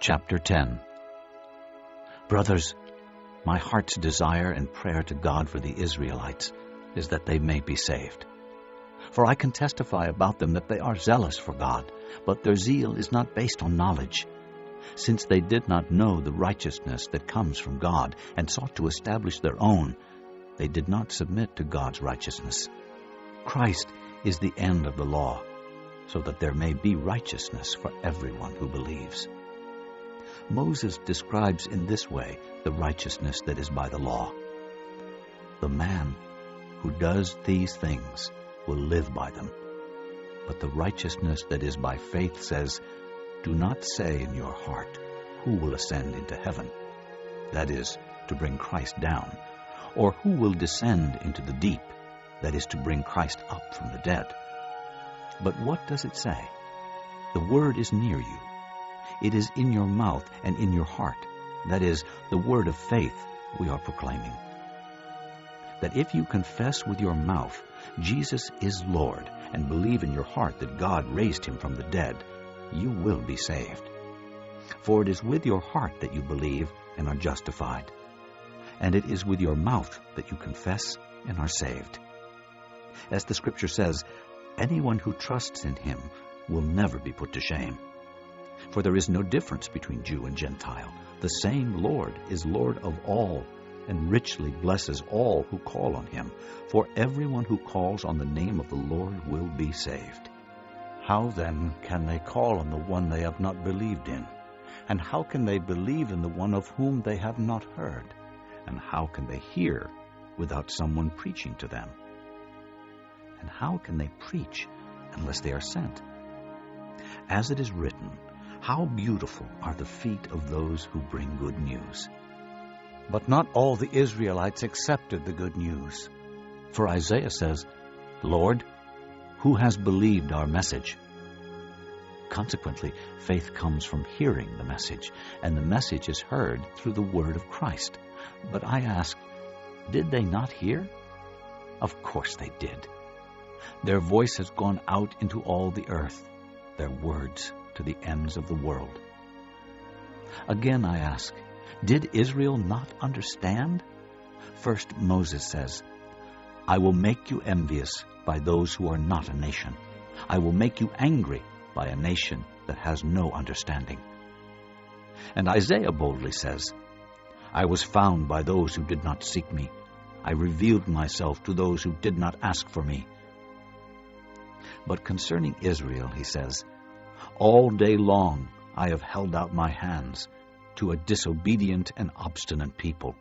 Chapter 10. Brothers, my heart's desire and prayer to God for the Israelites is that they may be saved. For I can testify about them that they are zealous for God, but their zeal is not based on knowledge. Since they did not know the righteousness that comes from God and sought to establish their own, they did not submit to God's righteousness. Christ is the end of the law, so that there may be righteousness for everyone who believes. Moses describes in this way the righteousness that is by the law. The man who does these things will live by them. But the righteousness that is by faith says, "Do not say in your heart, 'Who will ascend into heaven?' That is, to bring Christ down, or 'Who will descend into the deep?' That is, to bring Christ up from the dead. But what does it say? The word is near you. It is in your mouth and in your heart. That is, the word of faith we are proclaiming. That if you confess with your mouth Jesus is Lord and believe in your heart that God raised him from the dead, you will be saved. For it is with your heart that you believe and are justified, and it is with your mouth that you confess and are saved. As the Scripture says, anyone who trusts in him will never be put to shame. For there is no difference between Jew and Gentile. The same Lord is Lord of all, and richly blesses all who call on him. For everyone who calls on the name of the Lord will be saved. How then can they call on the one they have not believed in? And how can they believe in the one of whom they have not heard? And how can they hear without someone preaching to them? And how can they preach unless they are sent? As it is written, how beautiful are the feet of those who bring good news. But not all the Israelites accepted the good news. For Isaiah says, "Lord, who has believed our message?" Consequently, faith comes from hearing the message, and the message is heard through the word of Christ. But I ask, did they not hear? Of course they did. Their voice has gone out into all the earth, their words to the ends of the world. Again I ask, did Israel not understand? First Moses says, "I will make you envious by those who are not a nation. I will make you angry by a nation that has no understanding." And Isaiah boldly says, "I was found by those who did not seek me. I revealed myself to those who did not ask for me." But concerning Israel, he says, "All day long I have held out my hands to a disobedient and obstinate people.